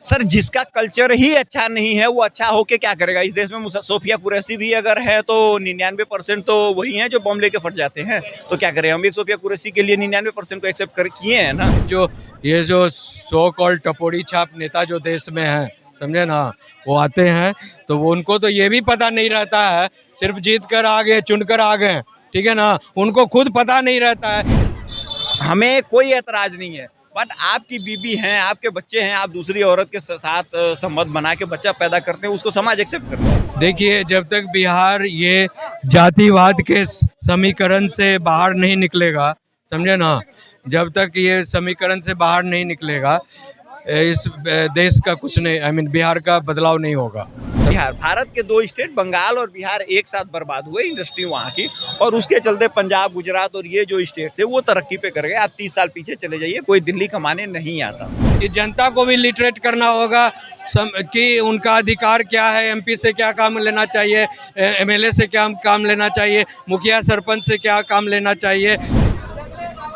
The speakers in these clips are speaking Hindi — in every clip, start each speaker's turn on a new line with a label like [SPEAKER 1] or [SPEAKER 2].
[SPEAKER 1] सर जिसका कल्चर ही अच्छा नहीं है वो अच्छा होके क्या करेगा। इस देश में सोफिया कुरैशी भी अगर है तो 99% तो वही हैं जो बॉम्ब लेके फट जाते हैं। तो क्या करें, हम एक सोफिया कुरैशी के लिए 99% को एक्सेप्ट कर किए हैं ना।
[SPEAKER 2] जो सो कॉल्ड टपोरी छाप नेता जो देश में हैं, समझे ना, वो आते हैं तो वो उनको तो ये भी पता नहीं रहता है, सिर्फ जीत कर आ गए, चुन कर आ गए, ठीक है ना, उनको खुद पता नहीं रहता है।
[SPEAKER 1] हमें कोई ऐतराज नहीं है, बट आपकी बीबी हैं, आपके बच्चे हैं, आप दूसरी औरत के साथ संबंध बना के बच्चा पैदा करते हैं, उसको समाज एक्सेप्ट करता है।
[SPEAKER 2] देखिए, जब तक बिहार ये जातिवाद के समीकरण से बाहर नहीं निकलेगा, समझे ना, जब तक ये समीकरण से बाहर नहीं निकलेगा, इस देश का कुछ नहीं, बिहार का बदलाव नहीं होगा।
[SPEAKER 1] बिहार, भारत के दो स्टेट बंगाल और बिहार एक साथ बर्बाद हुए, इंडस्ट्री वहाँ की, और उसके चलते पंजाब, गुजरात और ये जो स्टेट थे वो तरक्की पे कर गए। आप 30 साल पीछे चले जाइए, कोई दिल्ली कमाने नहीं आता।
[SPEAKER 2] कि जनता को भी लिटरेट करना होगा कि उनका अधिकार क्या है, एमपी से क्या काम लेना चाहिए, एमएलए से क्या काम लेना चाहिए, मुखिया सरपंच से क्या काम लेना चाहिए।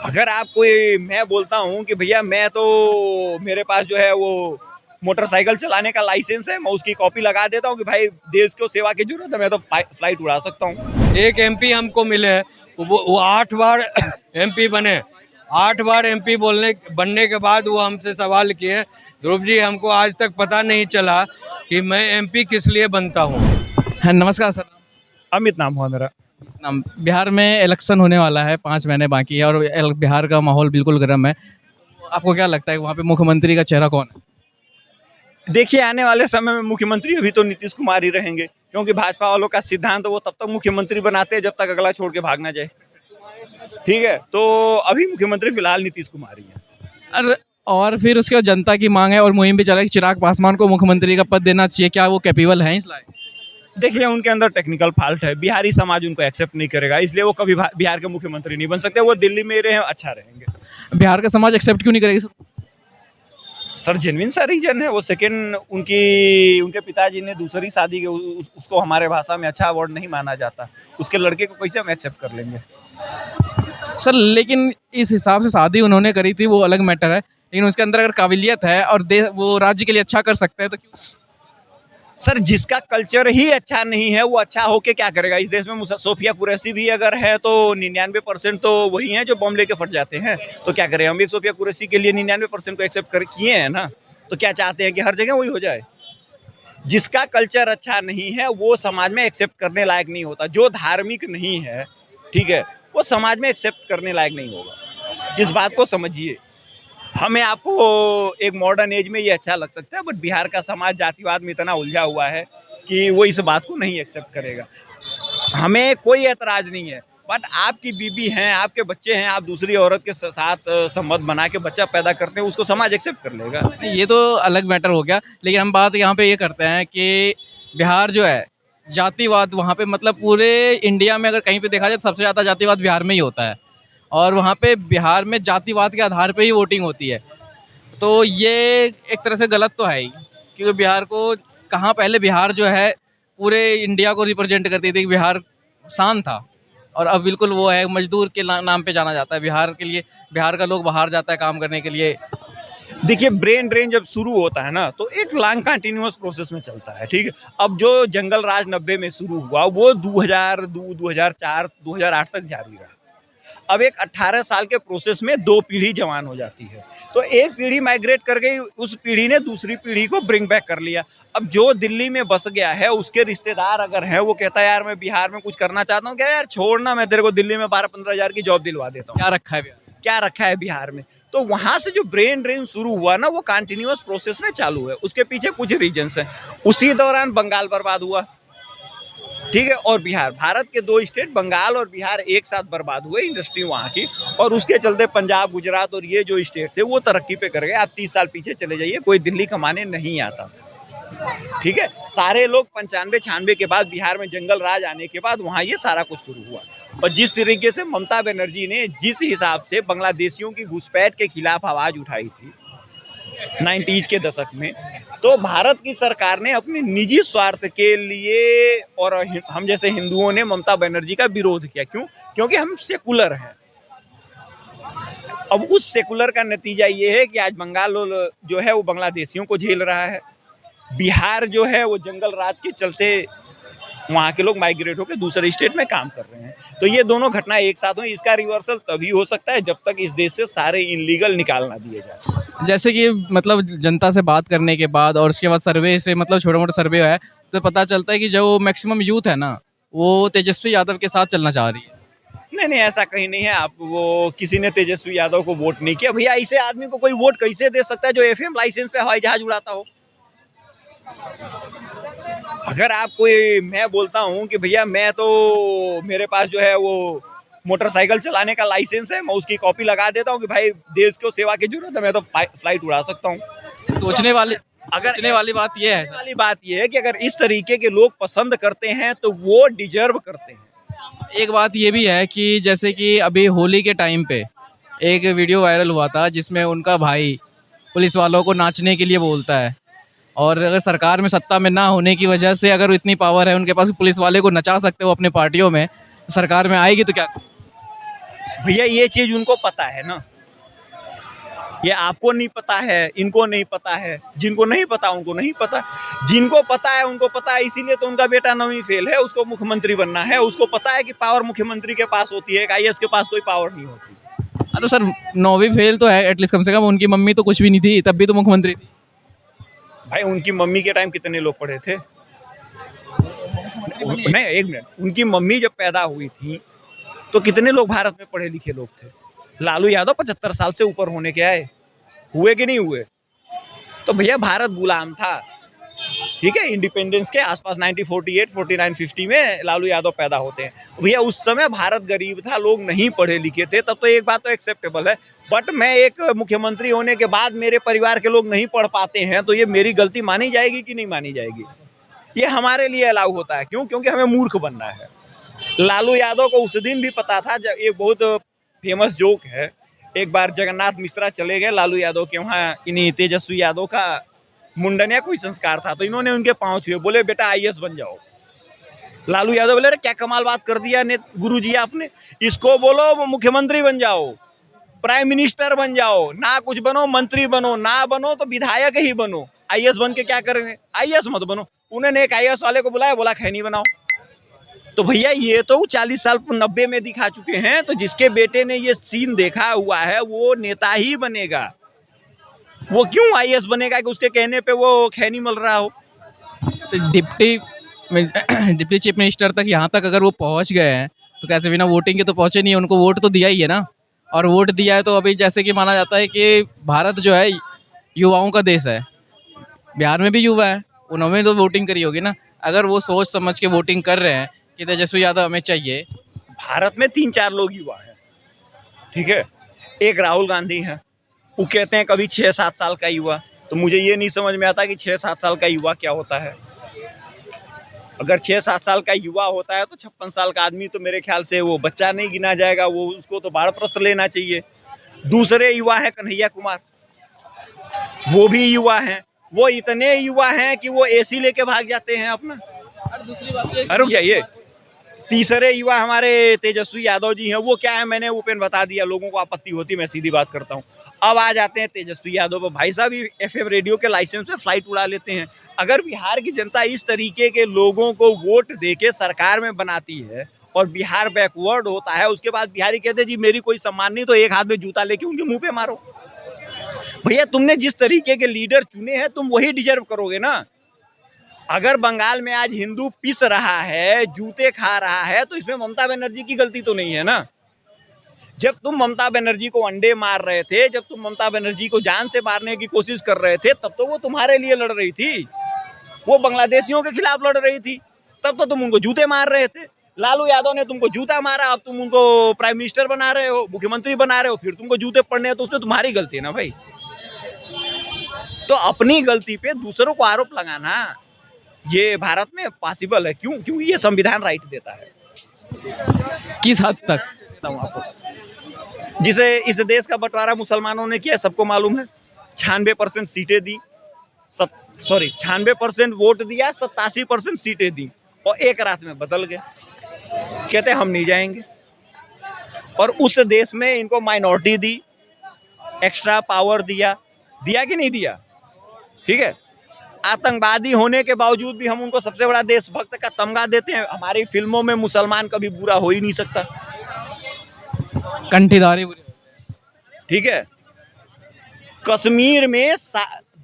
[SPEAKER 1] अगर आप कोई, मैं बोलता हूँ कि भैया मेरे पास जो है वो मोटरसाइकिल चलाने का लाइसेंस है, मैं उसकी कॉपी लगा देता हूँ कि भाई देश को सेवा की जरूरत है, मैं तो फ्लाइट उड़ा सकता हूँ।
[SPEAKER 2] एक एमपी हमको मिले, वो 8 बार एमपी बने, 8 बार एमपी बनने के बाद वो हमसे सवाल किए, ध्रुव जी हमको आज तक पता नहीं चला कि मैं एमपी किस लिए बनता हूँ।
[SPEAKER 3] हाँ, नमस्कार सर।
[SPEAKER 1] अमित नाम हुआ मेरा।
[SPEAKER 3] बिहार में इलेक्शन होने वाला है, 5 महीने बाकी है और बिहार का माहौल बिल्कुल गर्म है। तो आपको क्या लगता है वहाँ पे मुख्यमंत्री का चेहरा कौन है?
[SPEAKER 1] देखिए, आने वाले समय में मुख्यमंत्री अभी तो नीतीश कुमार ही रहेंगे, क्योंकि भाजपा वालों का सिद्धांत वो तब तक मुख्यमंत्री बनाते हैं जब तक अगला छोड़ के भाग ना जाए। ठीक है, तो अभी मुख्यमंत्री फिलहाल नीतीश कुमार ही है।
[SPEAKER 3] और फिर उसके बाद जनता की मांग है और मुहिम भी चला कि चिराग पासवान को मुख्यमंत्री का पद देना चाहिए, क्या वो कैपेबल हैं इस लायक?
[SPEAKER 1] देखिए, उनके अंदर टेक्निकल फॉल्ट है, बिहारी समाज उनको एक्सेप्ट नहीं करेगा, इसलिए वो कभी बिहार के मुख्यमंत्री नहीं बन सकते। वो दिल्ली में रहे अच्छा रहेंगे।
[SPEAKER 3] बिहार का समाज एक्सेप्ट क्यों नहीं करेगी सर?
[SPEAKER 1] सर जेन्युइन सा रीजन है, वो सेकंड उनके पिताजी ने दूसरी शादी के उसको हमारे भाषा में अच्छा अवार्ड नहीं माना जाता, उसके लड़के को कैसे हम एक्सेप्ट कर लेंगे।
[SPEAKER 3] सर लेकिन इस हिसाब से शादी उन्होंने करी थी वो अलग मैटर है, लेकिन उसके अंदर अगर काबिलियत है और वो राज्य के लिए अच्छा कर सकते हैं तो क्यों?
[SPEAKER 1] सर जिसका कल्चर ही अच्छा नहीं है वो अच्छा होके क्या करेगा। इस देश में सोफिया कुरैशी भी अगर है तो 99% तो वही हैं जो बॉम्ब लेके फट जाते हैं। तो क्या करें, हम एक सोफिया कुरैशी के लिए 99% को एक्सेप्ट कर किए हैं ना। तो क्या चाहते हैं कि हर जगह वही हो जाए। जिसका कल्चर अच्छा नहीं है वो समाज में एक्सेप्ट करने लायक नहीं होता। जो धार्मिक नहीं है, ठीक है, वो समाज में एक्सेप्ट करने लायक नहीं होगा। इस बात को समझिए। हमें आपको एक मॉडर्न एज में ये अच्छा लग सकता है, बट बिहार का समाज जातिवाद में इतना उलझा हुआ है कि वो इस बात को नहीं एक्सेप्ट करेगा। हमें कोई ऐतराज नहीं है, बट आपकी बीबी हैं, आपके बच्चे हैं, आप दूसरी औरत के साथ संबंध बना के बच्चा पैदा करते हैं, उसको समाज एक्सेप्ट कर लेगा।
[SPEAKER 3] ये तो अलग मैटर हो गया, लेकिन हम बात यहाँ पे ये करते हैं कि बिहार जो है जातिवाद वहाँ पे मतलब पूरे इंडिया में अगर कहीं पे देखा जाए तो सबसे ज़्यादा जातिवाद बिहार में ही होता है और वहाँ पे बिहार में जातिवाद के आधार पे ही वोटिंग होती है। तो ये एक तरह से गलत तो है ही, क्योंकि बिहार को कहाँ पहले बिहार जो है पूरे इंडिया को रिप्रेजेंट करती थी, बिहार शान था और अब बिल्कुल वो है मजदूर के नाम पे जाना जाता है बिहार के लिए। बिहार का लोग बाहर जाता है काम करने के लिए।
[SPEAKER 1] देखिए, ब्रेन ड्रेन जब शुरू होता है ना तो एक लॉन्ग कंटिन्यूअस प्रोसेस में चलता है। ठीक है, अब जो जंगल राज 90 में शुरू हुआ वो 2002, 2004, 2008 तक जारी रहा। अब एक 18 साल के प्रोसेस में 2 पीढ़ी जवान हो जाती है, तो एक पीढ़ी माइग्रेट कर गई, उस पीढ़ी ने दूसरी पीढ़ी को ब्रिंग बैक कर लिया। अब जो दिल्ली में बस गया है उसके रिश्तेदार अगर हैं, वो कहता है यार मैं बिहार में कुछ करना चाहता हूँ, क्या यार छोड़ना, मैं तेरे को दिल्ली में 12-15 हज़ार की जॉब दिलवा देता हूँ।
[SPEAKER 3] क्या रखा है बिहार?
[SPEAKER 1] क्या रखा है बिहार में। तो वहां से जो ब्रेन ड्रेन शुरू हुआ ना वो कंटिन्यूअस प्रोसेस में चालू है। उसके पीछे कुछ रीजंस हैं। उसी दौरान बंगाल बर्बाद हुआ, ठीक है, और बिहार, भारत के 2 स्टेट बंगाल और बिहार एक साथ बर्बाद हुए, इंडस्ट्री वहाँ की, और उसके चलते पंजाब, गुजरात और ये जो स्टेट थे वो तरक्की पे कर गए। आप 30 साल पीछे चले जाइए, कोई दिल्ली कमाने नहीं आता था। ठीक है, सारे लोग 95-96 के बाद बिहार में जंगल राज आने के बाद वहाँ ये सारा कुछ शुरू हुआ। और जिस तरीके से ममता बनर्जी ने जिस हिसाब से बांग्लादेशियों की घुसपैठ के खिलाफ आवाज उठाई थी 90s के दशक में, तो भारत की सरकार ने अपने निजी स्वार्थ के लिए और हम जैसे हिंदुओं ने ममता बनर्जी का विरोध किया। क्यों? क्योंकि हम सेकुलर हैं। अब उस सेकुलर का नतीजा ये है कि आज बंगाल जो है वो बांग्लादेशियों को झेल रहा है, बिहार जो है वो जंगल राज के चलते वहाँ के लोग माइग्रेट होकर दूसरे स्टेट में काम कर रहे हैं। तो ये दोनों घटना एक साथ हुई। इसका रिवर्सल तभी हो सकता है जब तक इस देश से सारे इनलीगल निकाल ना दिए जाए।
[SPEAKER 3] जैसे कि मतलब जनता से बात करने के बाद और उसके बाद सर्वे से मतलब छोटा मोटा सर्वे है तो पता चलता है कि जो मैक्सिमम यूथ है ना वो तेजस्वी यादव के साथ चलना चाह रही है।
[SPEAKER 1] नहीं नहीं, ऐसा कहीं नहीं है। आप वो किसी ने तेजस्वी यादव को वोट नहीं किया। भैया ऐसे आदमी को कोई वोट कैसे दे सकता है जो एफएम लाइसेंस पे हवाई जहाज उड़ाता हो? अगर आप कोई, मैं बोलता हूँ कि भैया मैं तो, मेरे पास जो है वो मोटरसाइकिल चलाने का लाइसेंस है, मैं उसकी कॉपी लगा देता हूँ कि भाई देश को सेवा की जरूरत है, मैं तो फ्लाइट उड़ा सकता हूँ।
[SPEAKER 3] सोचने वाली बात ये है
[SPEAKER 1] वाली बात ये है कि अगर इस तरीके के लोग पसंद करते हैं तो वो डिजर्व करते हैं।
[SPEAKER 3] एक बात ये भी है कि जैसे कि अभी होली के टाइम पे एक वीडियो वायरल हुआ था जिसमें उनका भाई पुलिस वालों को नाचने के लिए बोलता है और अगर सरकार में सत्ता में ना होने की वजह से अगर इतनी पावर है उनके पास पुलिस वाले को नचा सकते हो अपने पार्टियों में, सरकार में आएगी तो क्या?
[SPEAKER 1] भैया ये चीज उनको पता है ना, ये आपको नहीं पता है, इनको नहीं पता है, जिनको नहीं पता उनको नहीं पता, जिनको पता है उनको पता है। इसीलिए तो उनका बेटा 9वीं फेल है, उसको मुख्यमंत्री बनना है। उसको पता है कि पावर मुख्यमंत्री के पास होती है, आईएएस के पास कोई पावर नहीं होती।
[SPEAKER 3] तो सर 9वीं फेल तो है एटलीस्ट, कम से कम उनकी मम्मी तो कुछ भी नहीं थी, तब भी तो मुख्यमंत्री थी।
[SPEAKER 1] भाई उनकी मम्मी के टाइम कितने लोग पढ़े थे? नहीं, एक मिनट, उनकी मम्मी जब पैदा हुई थी तो कितने लोग भारत में पढ़े लिखे लोग थे? लालू यादव 75 साल से ऊपर होने के आए, हुए कि नहीं हुए? तो भैया भारत गुलाम था, ठीक है, इंडिपेंडेंस के आसपास 1948, 49, 50 में लालू यादव पैदा होते हैं। भैया उस समय भारत गरीब था, लोग नहीं पढ़े लिखे थे, तब तो एक बात तो एक्सेप्टेबल है। बट मैं एक मुख्यमंत्री होने के बाद मेरे परिवार के लोग नहीं पढ़ पाते हैं तो ये मेरी गलती मानी जाएगी कि नहीं मानी जाएगी? ये हमारे लिए अलाउ होता है। क्यों? क्योंकि हमें मूर्ख बनना है। लालू यादव को उस दिन भी पता था। जब एक बहुत फेमस जोक है, एक बार जगन्नाथ मिश्रा चले गए लालू यादव के वहाँ, इन्हीं तेजस्वी यादव का मुंडन या कोई संस्कार था, तो इन्होंने उनके पाँव छुए, बोले बेटा आईएएस बन जाओ। लालू यादव बोले अरे क्या कमाल बात कर दिया ने गुरुजी आपने, इसको बोलो वो मुख्यमंत्री बन जाओ, प्राइम मिनिस्टर बन जाओ, ना कुछ बनो, मंत्री बनो, ना बनो तो विधायक ही बनो, आईएएस बन के क्या करेंगे? आईएएस मत बनो। उन्होंने एक आईएएस वाले को बुलाया, बोला खैनी बनाओ। तो भैया ये तो 40 साल 90 में दिखा चुके हैं। तो जिसके बेटे ने ये सीन देखा हुआ है वो नेता ही बनेगा। वो क्यों आईएएस बनेगा कि उसके कहने पे वो खैनी मल रहा हो?
[SPEAKER 3] तो डिप्टी चीफ मिनिस्टर तक यहाँ तक अगर वो पहुँच गए हैं तो कैसे बिना वोटिंग के तो पहुँचे नहीं है, उनको वोट तो दिया ही है ना। और वोट दिया है तो अभी जैसे कि माना जाता है कि भारत जो है युवाओं का देश है, बिहार में भी युवा है, उन्होंने तो वोटिंग करी होगी ना। अगर वो सोच समझ के वोटिंग कर रहे हैं कि तेजस्वी यादव हमें चाहिए।
[SPEAKER 1] भारत में 3-4 लोग युवा हैं, ठीक है। एक राहुल गांधी है, वो कहते हैं कभी 6-7 साल का युवा। तो मुझे ये नहीं समझ में आता कि 6-7 साल का युवा क्या होता है। अगर 6-7 साल का युवा होता है तो 56 साल का आदमी तो मेरे ख्याल से वो बच्चा नहीं गिना जाएगा, वो उसको तो बाढ़प्रस्थ लेना चाहिए। दूसरे युवा है कन्हैया कुमार, वो भी युवा हैं। वो इतने युवा हैं कि वो एसी लेके भाग जाते हैं अपना।
[SPEAKER 3] दूसरी बात
[SPEAKER 1] रुक जाइए, तीसरे युवा हमारे तेजस्वी यादव जी हैं। वो क्या है मैंने ओपन बता दिया, लोगों को आपत्ति होती, मैं सीधी बात करता हूँ। अब आ जाते हैं तेजस्वी यादव पर। भाई साहब एफएम रेडियो के लाइसेंस पे फ्लाइट उड़ा लेते हैं। अगर बिहार की जनता इस तरीके के लोगों को वोट देके सरकार में बनाती है और बिहार बैकवर्ड होता है, उसके बाद बिहारी कहते जी मेरी कोई सम्मान नहीं, तो एक हाथ में जूता लेके उनके मुंह पे मारो। भैया तुमने जिस तरीके के लीडर चुने हैं तुम वही डिजर्व करोगे ना। अगर बंगाल में आज हिंदू पिस रहा है, जूते खा रहा है, तो इसमें ममता बनर्जी की गलती तो नहीं है ना। जब तुम ममता बनर्जी को अंडे मार रहे थे, जब तुम ममता बनर्जी को जान से मारने की कोशिश कर रहे थे, तब तो वो तुम्हारे लिए लड़ रही थी, वो बांग्लादेशियों के खिलाफ लड़ रही थी, तब तो तुम उनको जूते मार रहे थे। लालू यादव ने तुमको जूता मारा, अब तुम उनको प्राइम मिनिस्टर बना रहे हो, मुख्यमंत्री बना रहे हो, फिर तुमको जूते पड़ने हैं, तो उसमें तुम्हारी गलती है ना भाई। तो अपनी गलती पे दूसरों को आरोप लगाना ये भारत में पॉसिबल है? क्यों? क्योंकि ये संविधान राइट देता है।
[SPEAKER 3] किस हद तक?
[SPEAKER 1] जिसे इस देश का बंटवारा मुसलमानों ने किया सबको मालूम है। 96% सीटें दी, 96% वोट दिया, 87% सीटें दी, और एक रात में बदल गए। कहते हम नहीं जाएंगे। और उस देश में इनको माइनॉरिटी दी, एक्स्ट्रा पावर दिया कि नहीं दिया? ठीक है, आतंकवादी होने के बावजूद भी हम उनको सबसे बड़ा देशभक्त का तमगा देते हैं। हमारी फिल्मों में मुसलमान कभी बुरा हो ही नहीं सकता।
[SPEAKER 3] कंठीदारी बुरी होती
[SPEAKER 1] ठीक है, कश्मीर में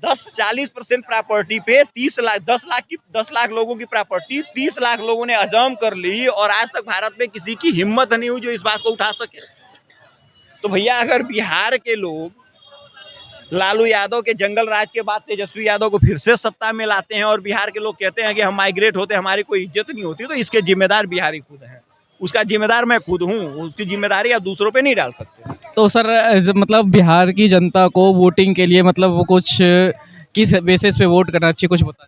[SPEAKER 1] 10-40% प्रॉपर्टी पे 10 लाख लोगों की प्रॉपर्टी 30 लाख लोगों ने हजम कर ली, और आज तक भारत में किसी की हिम्मत नहीं हुई जो इस बात को उठा सके। तो भैया, अगर बिहार के लोग लालू यादव के जंगल राज के बाद तेजस्वी यादव को फिर से सत्ता में लाते हैं, और बिहार के लोग कहते हैं कि हम माइग्रेट होते हैं, हमारी कोई इज्जत नहीं होती, तो इसके जिम्मेदार बिहारी खुद हैं। उसका जिम्मेदार मैं खुद हूँ, उसकी जिम्मेदारी आप दूसरों पे नहीं डाल सकते।
[SPEAKER 3] है। तो सर मतलब बिहार की जनता को वोटिंग के लिए मतलब वो कुछ किस बेसिस पे वोट करना चाहिए, कुछ बता।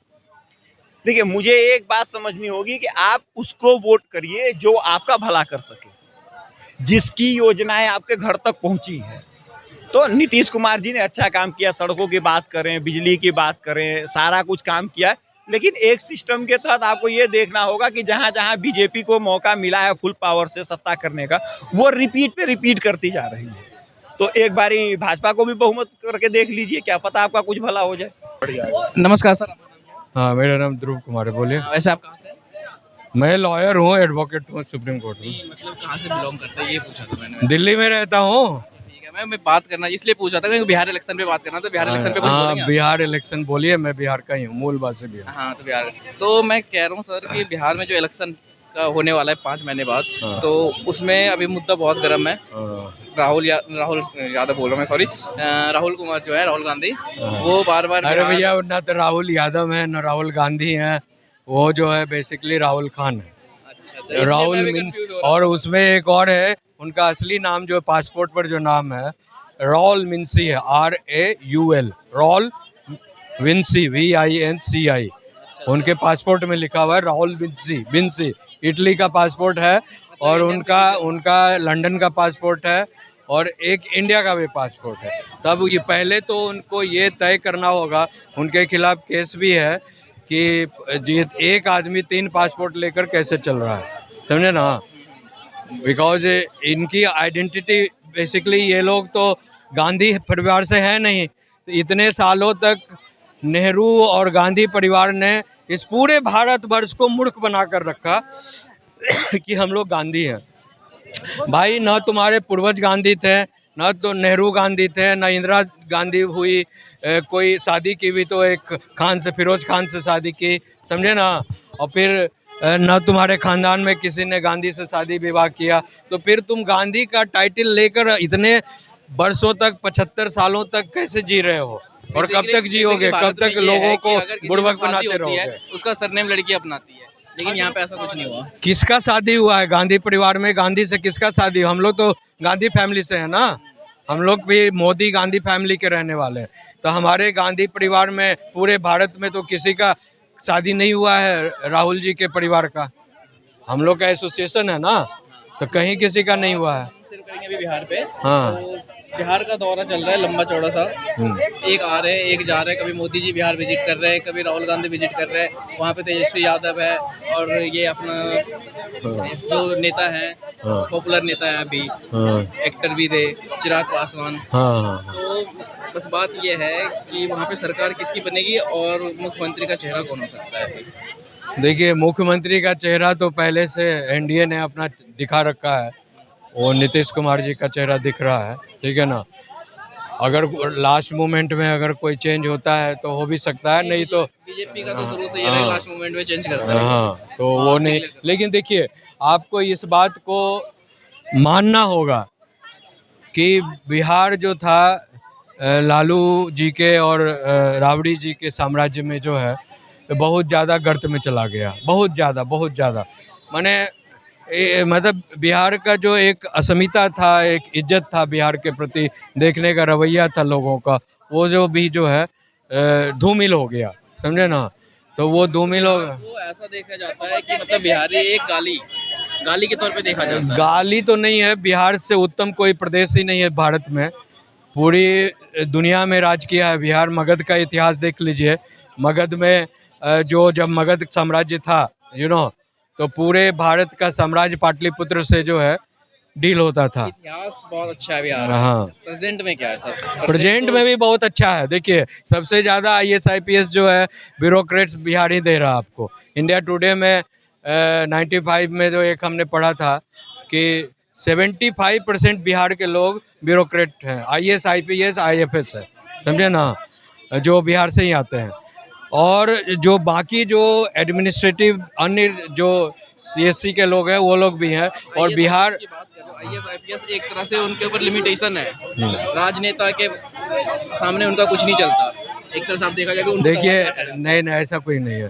[SPEAKER 1] देखिए, मुझे एक बात समझनी होगी कि आप उसको वोट करिए जो आपका भला कर सके, जिसकी योजनाएं आपके घर तक पहुंची हैं। तो नीतीश कुमार जी ने अच्छा काम किया, सड़कों की बात करें, बिजली की बात करें, सारा कुछ काम किया। लेकिन एक सिस्टम के तहत आपको ये देखना होगा कि जहां जहां बीजेपी को मौका मिला है फुल पावर से सत्ता करने का, वो रिपीट पे रिपीट करती जा रही है। तो एक बारी भाजपा को भी बहुमत करके देख लीजिए, क्या पता आपका कुछ भला हो जाए।
[SPEAKER 3] नमस्कार सर, आपका नाम क्या
[SPEAKER 2] हाँ, मेरा नाम ध्रुव कुमार है, बोलिए।
[SPEAKER 3] है? वैसे आप कहाँ से हैं?
[SPEAKER 2] मैं लॉयर हूँ, एडवोकेट हूँ सुप्रीम कोर्ट में।
[SPEAKER 3] नहीं, मतलब कहाँ से बिलोंग करते हैं ये पूछा था मैंने।
[SPEAKER 2] दिल्ली में रहता हूँ।
[SPEAKER 3] ठीक है, मैं बात करना इसलिए पूछा था क्योंकि बिहार इलेक्शन पे बात करना था। बिहार इलेक्शन पे कुछ बोलेंगे
[SPEAKER 2] हाँ,
[SPEAKER 3] आप?
[SPEAKER 2] बिहार इलेक्शन बोलिए, मैं बिहार का ही हूँ, मूलवासी बिहार।
[SPEAKER 3] हाँ, तो बिहार, तो मैं कह रहा हूँ सर कि बिहार में जो इलेक्शन का होने वाला है 5 महीने बाद,
[SPEAKER 2] हाँ।
[SPEAKER 3] तो उसमें अभी मुद्दा बहुत गर्म है।
[SPEAKER 2] हाँ,
[SPEAKER 3] राहुल यादव बोल रहा हूँ मैं, सॉरी, राहुल कुमार जो है, राहुल गांधी, वो बार बार
[SPEAKER 2] अरे भैया, ना तो राहुल यादव है ना राहुल गांधी है, वो जो है बेसिकली राहुल खान है। राहुल मीन्स, और उसमें एक और है, उनका असली नाम जो पासपोर्ट पर जो नाम है राहुल मिंसी है, RAUL, राहुल विंसी, VINCI। उनके पासपोर्ट में लिखा हुआ है राहुल विंसी। इटली का पासपोर्ट है, और उनका लंदन का पासपोर्ट है, और एक इंडिया का भी पासपोर्ट है। तब ये पहले तो उनको ये तय करना होगा, उनके खिलाफ केस भी है कि एक आदमी 3 पासपोर्ट लेकर कैसे चल रहा है, समझे ना। बिकॉज इनकी आइडेंटिटी बेसिकली, ये लोग तो गांधी परिवार से है नहीं। तो इतने सालों तक नेहरू और गांधी परिवार ने इस पूरे भारतवर्ष को मूर्ख बनाकर रखा कि हम लोग गांधी हैं। भाई, ना तुम्हारे पूर्वज गांधी थे, ना तो नेहरू गांधी थे, ना इंदिरा गांधी हुई। कोई शादी की भी तो एक खान से, फिरोज खान से शादी की, समझे ना। और फिर ना तुम्हारे खानदान में किसी ने गांधी से शादी विवाह किया। तो फिर तुम गांधी का टाइटल लेकर इतने वर्षों तक, 75 सालों तक कैसे जी रहे हो, और कब तक जियोगे, कब तक लोगों को बुड़बक बनाते रहोगे।
[SPEAKER 3] उसका सरनेम लड़की अपनाती है, लेकिन यहाँ पे ऐसा कुछ नहीं हुआ।
[SPEAKER 2] किसका शादी हुआ है गांधी परिवार में? गांधी से किसका शादी? हम लोग तो गांधी फैमिली से है ना, हम लोग भी मोदी गांधी फैमिली के रहने वाले हैं। तो हमारे गांधी परिवार में पूरे भारत में तो किसी का शादी नहीं हुआ है राहुल जी के परिवार का। हम लोग का एसोसिएशन है ना, तो कहीं किसी का नहीं हुआ है।
[SPEAKER 3] सिर्फ करेंगे अभी बिहार पे।
[SPEAKER 2] हाँ।
[SPEAKER 3] तो बिहार का दौरा चल रहा है लंबा चौड़ा सा, एक आ रहे हैं एक जा रहे हैं। कभी मोदी जी बिहार विजिट कर रहे हैं, कभी राहुल गांधी विजिट कर रहे हैं। वहाँ पे तेजस्वी यादव है, और ये अपना जो नेता है, पॉपुलर नेता है अभी, एक्टर भी थे, चिराग पासवान। तो बस बात ये है कि वहाँ पे सरकार किसकी बनेगी, और मुख्यमंत्री का चेहरा कौन हो सकता है।
[SPEAKER 2] देखिए, मुख्यमंत्री का चेहरा तो पहले से एनडीए ने अपना दिखा रखा है, वो नीतीश कुमार जी का चेहरा दिख रहा है, ठीक है ना। अगर लास्ट मोमेंट में अगर कोई चेंज होता है तो हो भी सकता है, नहीं तो
[SPEAKER 3] बीजेपी का तो शुरू से ये है, लास्ट मोमेंट में चेंज करता है।
[SPEAKER 2] हाँ, तो वो नहीं। लेकिन देखिए, आपको इस बात को मानना होगा कि बिहार जो था लालू जी के और राबड़ी जी के साम्राज्य में जो है बहुत ज़्यादा गर्त में चला गया, बहुत ज़्यादा। मतलब बिहार का जो एक अस्मिता था, एक इज्जत था बिहार के प्रति, देखने का रवैया था लोगों का, वो जो भी जो है धूमिल हो गया, समझे ना। तो वो धूमिल हो,
[SPEAKER 3] वो ऐसा देखा जाता है कि मतलब बिहारी एक गाली के तौर पे देखा जाता है।
[SPEAKER 2] गाली तो नहीं है, बिहार से उत्तम कोई प्रदेश ही नहीं है भारत में। पूरी दुनिया में राज किया है बिहार। मगध का इतिहास देख लीजिए। मगध में जब मगध साम्राज्य था, तो पूरे भारत का साम्राज्य पाटलिपुत्र से जो है डील होता था।
[SPEAKER 3] इतिहास बहुत अच्छा है बिहार का।
[SPEAKER 2] हाँ,
[SPEAKER 3] प्रेजेंट में क्या है सर?
[SPEAKER 2] प्रेजेंट में भी बहुत अच्छा है। देखिए, सबसे ज़्यादा आईएएस आईपीएस जो है ब्यूरोक्रेट्स बिहार ही दे रहा है आपको। इंडिया टुडे में 95 में जो एक हमने पढ़ा था कि 75% बिहार के लोग ब्यूरोक्रेट हैं, आईएएस आईपीएस आईएफएस है, समझे ना, जो बिहार से ही आते हैं। और जो बाकी जो एडमिनिस्ट्रेटिव अन्य जो सीएससी के लोग हैं वो लोग भी हैं। और बिहार
[SPEAKER 3] की बात करो, आईएएस आईपीएस एक तरह से उनके ऊपर लिमिटेशन है, राजनेता के सामने उनका कुछ नहीं चलता। एक तरह से आप देखा जाए कि उनको
[SPEAKER 2] देखिए,
[SPEAKER 3] दबाया जाता है।
[SPEAKER 2] नहीं ऐसा कोई नहीं है।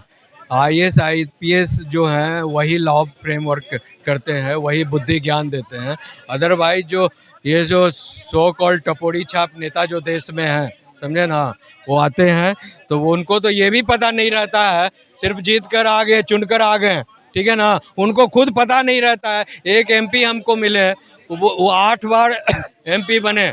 [SPEAKER 2] आईएएस आईपीएस जो हैं वही लॉ फ्रेमवर्क करते हैं, वही बुद्धि ज्ञान देते हैं। अदरवाइज जो ये जो सो कॉल्ड टपोरी छाप नेता जो देश में हैं, समझे ना, वो आते हैं तो वो उनको तो ये भी पता नहीं रहता है, सिर्फ जीत कर आ गए, चुन कर आ गए, ठीक है ना। उनको खुद पता नहीं रहता है। एक एमपी हमको मिले, वो 8 बार एमपी बने,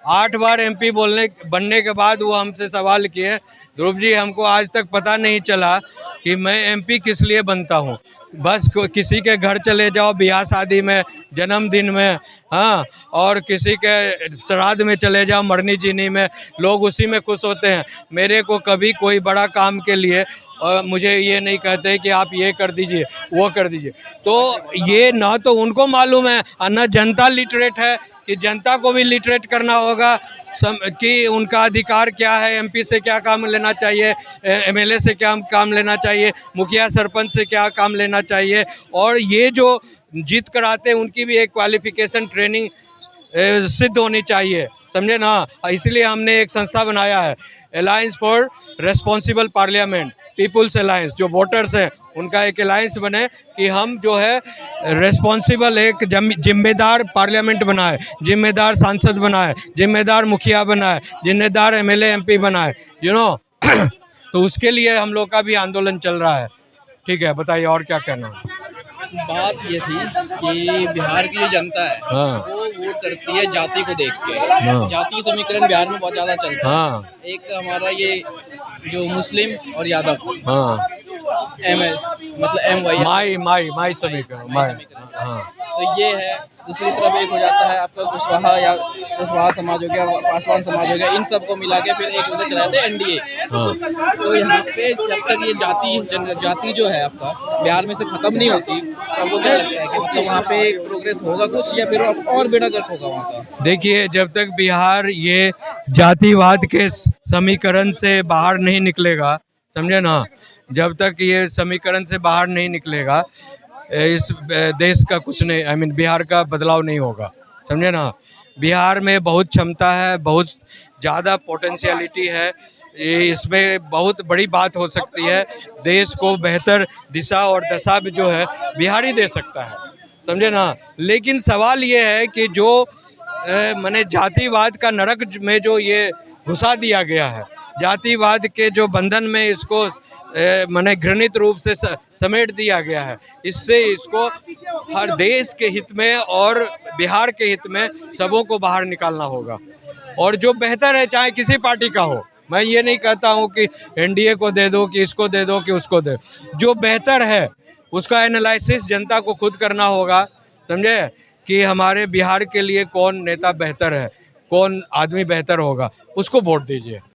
[SPEAKER 2] 8 बार एमपी बनने के बाद वो हमसे सवाल किए, ध्रुव जी हमको आज तक पता नहीं चला कि मैं एमपी किस लिए बनता हूँ। बस किसी के घर चले जाओ, ब्याह शादी में, जन्मदिन में, हाँ, और किसी के श्राद्ध में चले जाओ, मरनी जीनी में, लोग उसी में खुश होते हैं। मेरे को कभी कोई बड़ा काम के लिए मुझे ये नहीं कहते कि आप ये कर दीजिए, वो कर दीजिए। तो ये ना तो उनको मालूम है और ना जनता लिटरेट है कि जनता को भी लिटरेट करना होगा कि उनका अधिकार क्या है, एमपी से क्या काम लेना चाहिए, एमएलए से क्या काम लेना चाहिए, मुखिया सरपंच से क्या काम लेना चाहिए। और ये जो जीत कर आते हैं उनकी भी एक क्वालिफिकेशन ट्रेनिंग सिद्ध होनी चाहिए, समझे ना। इसलिए हमने एक संस्था बनाया है, alliance for responsible parliament, people's alliance. जो वोटर्स हैं उनका एक अलायंस बने कि हम जो है रेस्पॉन्सिबल एक जिम्मेदार पार्लियामेंट बनाए, जिम्मेदार सांसद बनाए, जिम्मेदार मुखिया बनाए, जिम्मेदार एमएलए एमपी बनाए, यू नो। तो उसके लिए हम लोग का भी आंदोलन चल रहा है। ठीक है, बताइए और क्या कहना है।
[SPEAKER 3] बात ये थी कि बिहार की जो जनता है
[SPEAKER 2] हाँ।
[SPEAKER 3] वो वोट करती है जाति को देख के।
[SPEAKER 2] हाँ।
[SPEAKER 3] जाति समीकरण बिहार में बहुत ज़्यादा चलता है।
[SPEAKER 2] हाँ,
[SPEAKER 3] एक हमारा ये जो मुस्लिम और यादव,
[SPEAKER 2] हाँ,
[SPEAKER 3] एमएस मतलब एमवाई,
[SPEAKER 2] माई समीकरण, माई, हाँ,
[SPEAKER 3] तो ये है। दूसरी तरफ एक हो जाता है आपका कुशवाहा समाज हो गया, पासवान समाज हो गया, इन सब को मिला के फिर एक उधर चला जाता है एनडीए।
[SPEAKER 2] हाँ।
[SPEAKER 3] तो यहाँ पे जब तक ये जाति जो है आपका बिहार में से खत्म नहीं होती, तब वो क्या लगता है कि मतलब वहाँ पे प्रोग्रेस होगा कुछ, या फिर और बेड़ा गर्क होगा वहाँ का?
[SPEAKER 2] देखिए, जब तक बिहार ये जातिवाद के समीकरण से बाहर नहीं निकलेगा, समझे ना, जब तक ये समीकरण से बाहर नहीं निकलेगा, इस देश का कुछ नहीं, आई मीन बिहार का बदलाव नहीं होगा, समझे ना। बिहार में बहुत क्षमता है, बहुत ज़्यादा पोटेंशियलिटी है, इसमें बहुत बड़ी बात हो सकती है। देश को बेहतर दिशा और दशा भी जो है बिहार ही दे सकता है, समझे ना। लेकिन सवाल ये है कि जो माने जातिवाद का नरक में जो ये घुसा दिया गया है, जातिवाद के जो बंधन में इसको माने घृणित रूप से समेट दिया गया है, इससे इसको हर देश के हित में और बिहार के हित में सबों को बाहर निकालना होगा। और जो बेहतर है, चाहे किसी पार्टी का हो, मैं ये नहीं कहता हूँ कि एनडीए को दे दो, कि इसको दे दो, कि उसको दे, जो बेहतर है उसका एनालिसिस जनता को खुद करना होगा, समझे, कि हमारे बिहार के लिए कौन नेता बेहतर है, कौन आदमी बेहतर होगा, उसको वोट दीजिए।